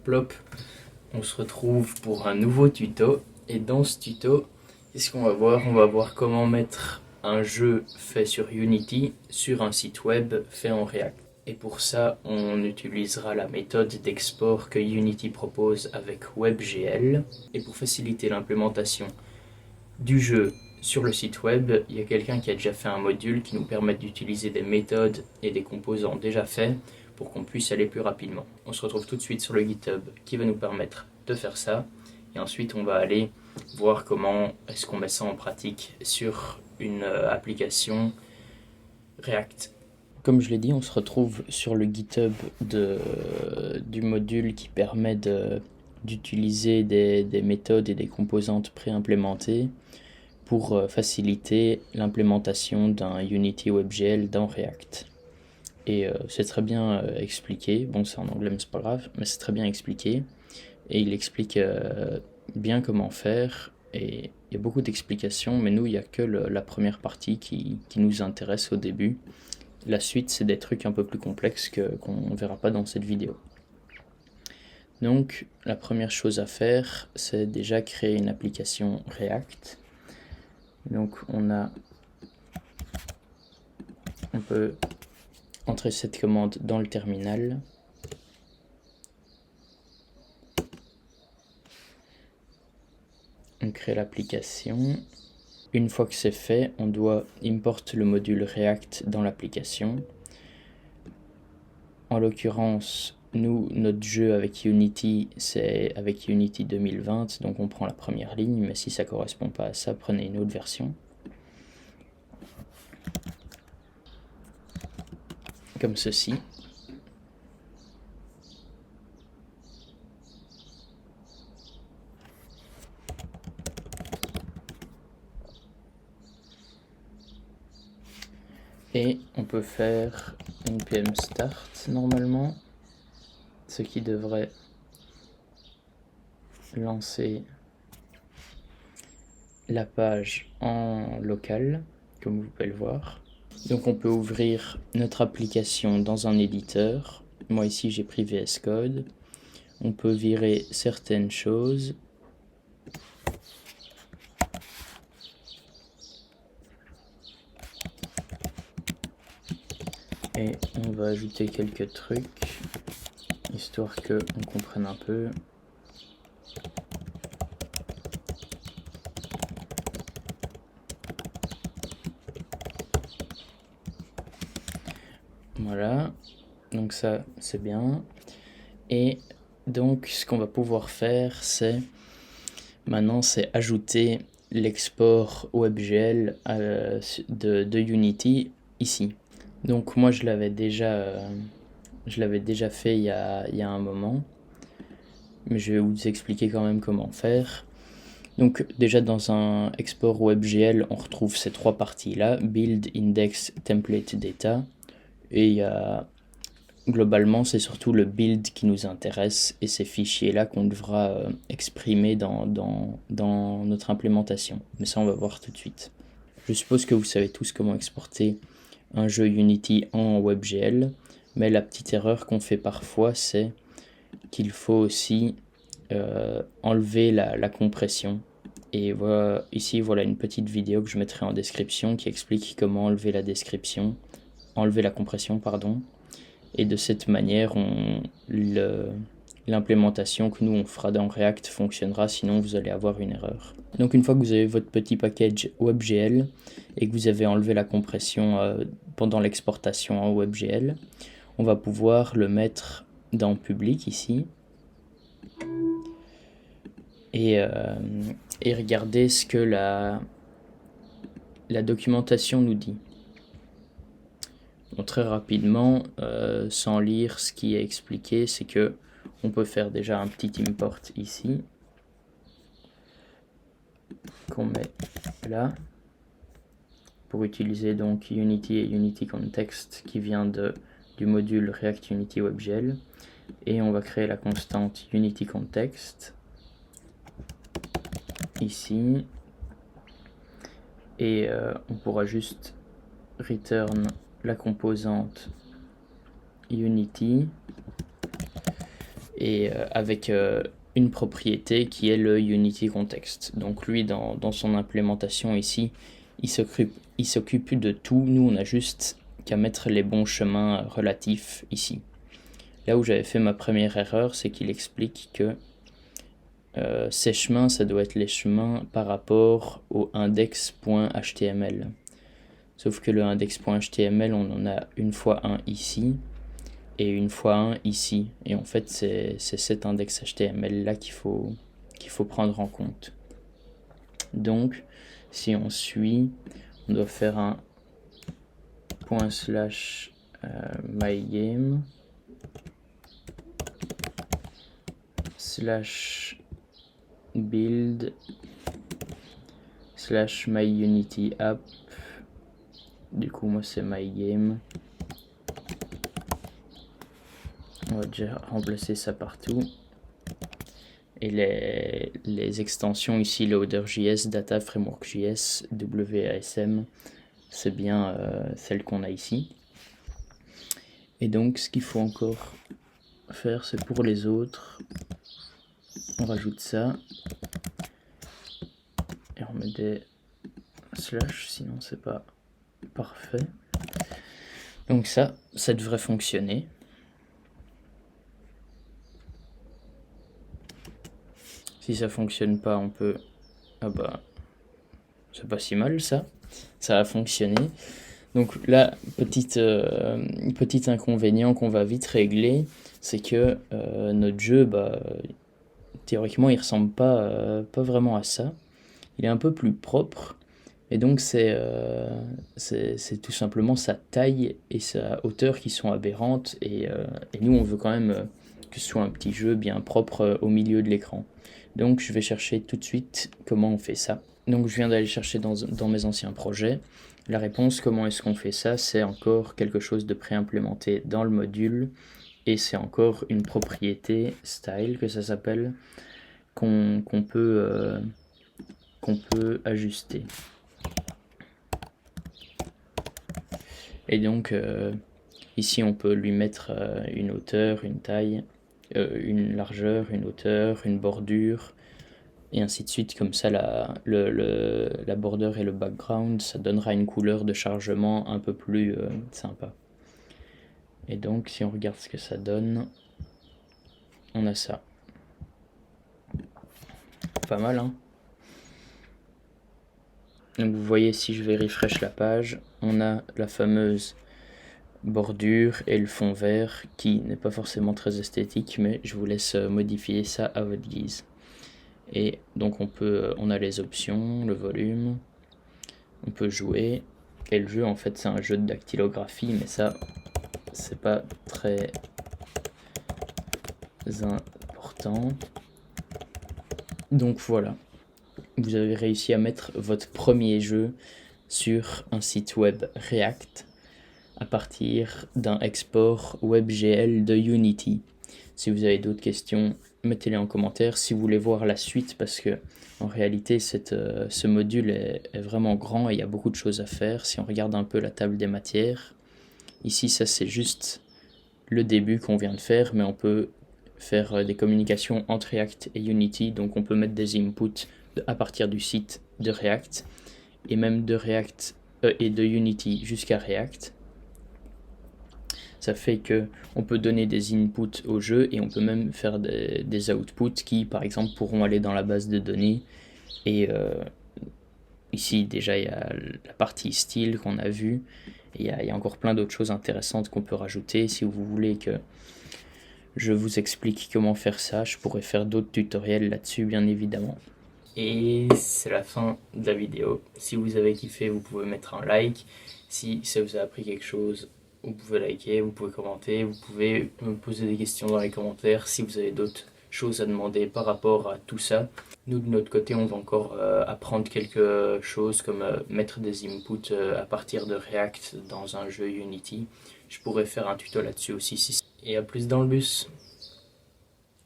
Plop, on se retrouve pour un nouveau tuto. Et dans ce tuto, qu'est-ce qu'on va voir? On va voir comment mettre un jeu fait sur Unity sur un site web fait en React. Et pour ça, on utilisera la méthode d'export que Unity propose avec WebGL. Et pour faciliter l'implémentation du jeu sur le site web, il y a quelqu'un qui a déjà fait un module qui nous permet d'utiliser des méthodes et des composants déjà faits pour qu'on puisse aller plus rapidement. On se retrouve tout de suite sur le GitHub qui va nous permettre de faire ça. Et ensuite, on va aller voir comment est-ce qu'on met ça en pratique sur une application React. Comme je l'ai dit, on se retrouve sur le GitHub du module qui permet d'utiliser des méthodes et des composantes préimplémentées pour faciliter l'implémentation d'un Unity WebGL dans React. Et c'est très bien expliqué. Bon, c'est en anglais, mais c'est pas grave, mais c'est très bien expliqué. Et il explique bien comment faire. Et il y a beaucoup d'explications, mais nous, il n'y a que la première partie qui nous intéresse au début. La suite, c'est des trucs un peu plus complexes qu'on ne verra pas dans cette vidéo. Donc, la première chose à faire, c'est déjà créer une application React. Donc, on peut entrer cette commande dans le terminal. On crée l'application. Une fois que c'est fait, on doit import le module React dans l'application. En l'occurrence, nous, notre jeu avec Unity, c'est avec Unity 2020, donc on prend la première ligne, mais si ça ne correspond pas à ça, prenez une autre version. Comme ceci. Et on peut faire npm start normalement, ce qui devrait lancer la page en local, comme vous pouvez le voir. Donc on peut ouvrir notre application dans un éditeur. Moi ici j'ai pris VS Code. On peut virer certaines choses. Et on va ajouter quelques trucs, histoire qu'on comprenne un peu. Voilà, donc ça c'est bien. Et donc ce qu'on va pouvoir faire, maintenant c'est ajouter l'export WebGL de Unity ici. Donc moi je l'avais déjà fait il y a un moment, mais je vais vous expliquer quand même comment faire. Donc déjà dans un export WebGL, on retrouve ces trois parties-là, build, index, template, data, et il y a globalement c'est surtout le build qui nous intéresse et ces fichiers-là qu'on devra exprimer dans notre implémentation. Mais ça on va voir tout de suite. Je suppose que vous savez tous comment exporter un jeu Unity en WebGL, mais la petite erreur qu'on fait parfois, c'est qu'il faut aussi enlever la compression. Et voilà, ici, voilà une petite vidéo que je mettrai en description qui explique comment enlever la compression, pardon. Et de cette manière, l'implémentation que nous on fera dans React fonctionnera, sinon vous allez avoir une erreur. Donc une fois que vous avez votre petit package WebGL et que vous avez enlevé la compression pendant l'exportation en WebGL, on va pouvoir le mettre dans public ici et regarder ce que la documentation nous dit. Bon, très rapidement, sans lire ce qui est expliqué, c'est que on peut faire déjà un petit import ici qu'on met là pour utiliser donc Unity et Unity Context qui vient du module React Unity WebGL, et on va créer la constante Unity Context ici et on pourra juste return la composante Unity et avec une propriété qui est le Unity Context. Donc lui, dans son implémentation ici, il s'occupe de tout. Nous, on a juste qu'à mettre les bons chemins relatifs ici. Là où j'avais fait ma première erreur, c'est qu'il explique que ces chemins, ça doit être les chemins par rapport au index.html. Sauf que le index.html, on en a une fois un ici et une fois un ici. Et en fait, c'est cet index HTML là qu'il faut prendre en compte. Donc, si on suit, on doit faire un ./mygame /build /myUnityApp. Du coup, moi, c'est mygame. On va déjà remplacer ça partout. Et les extensions ici, Loader.js, Data Framework.js, WASM, c'est bien celle qu'on a ici. Et donc, ce qu'il faut encore faire, c'est pour les autres, on rajoute ça. Et on met des slash, sinon c'est pas parfait. Donc ça devrait fonctionner. Si ça fonctionne pas, on peut... Ah bah, c'est pas si mal ça. Ça a fonctionné. Donc là, petit inconvénient qu'on va vite régler, c'est que notre jeu, théoriquement, il ressemble pas vraiment à ça. Il est un peu plus propre. Et donc c'est tout simplement sa taille et sa hauteur qui sont aberrantes. Et nous, on veut quand même que ce soit un petit jeu bien propre au milieu de l'écran. Donc je vais chercher tout de suite comment on fait ça. Donc je viens d'aller chercher dans mes anciens projets. La réponse, comment est-ce qu'on fait ça, c'est encore quelque chose de préimplémenté dans le module. Et c'est encore une propriété style que ça s'appelle, qu'on peut ajuster. Et donc ici on peut lui mettre une hauteur, une taille, une largeur, une hauteur, une bordure, et ainsi de suite. Comme ça la border et le background, ça donnera une couleur de chargement un peu plus sympa. Et donc si on regarde ce que ça donne, on a ça. Pas mal, hein? Donc vous voyez, si je vais refresh la page, on a la fameuse bordure et le fond vert qui n'est pas forcément très esthétique, mais je vous laisse modifier ça à votre guise. Et donc on a les options, le volume, on peut jouer, et le jeu en fait c'est un jeu de dactylographie, mais ça c'est pas très important. Donc voilà, vous avez réussi à mettre votre premier jeu sur un site web React à partir d'un export WebGL de Unity. Si vous avez d'autres questions, mettez-les en commentaire. Si vous voulez voir la suite, parce que en réalité ce module est vraiment grand et il y a beaucoup de choses à faire. Si on regarde un peu la table des matières, ici ça c'est juste le début qu'on vient de faire, mais on peut faire des communications entre React et Unity, donc on peut mettre des inputs à partir du site de React, et même de React et de Unity jusqu'à React. Ça fait que on peut donner des inputs au jeu et on peut même faire des outputs qui, par exemple, pourront aller dans la base de données. Et ici, déjà, il y a la partie style qu'on a vue. Et il y a encore plein d'autres choses intéressantes qu'on peut rajouter. Si vous voulez que je vous explique comment faire ça, je pourrais faire d'autres tutoriels là-dessus, bien évidemment. Et c'est la fin de la vidéo. Si vous avez kiffé, vous pouvez mettre un like. Si ça vous a appris quelque chose, vous pouvez liker, vous pouvez commenter, vous pouvez me poser des questions dans les commentaires si vous avez d'autres choses à demander par rapport à tout ça. Nous, de notre côté, on va encore apprendre quelque chose comme mettre des inputs à partir de React dans un jeu Unity. Je pourrais faire un tuto là-dessus aussi. Et à plus dans le bus.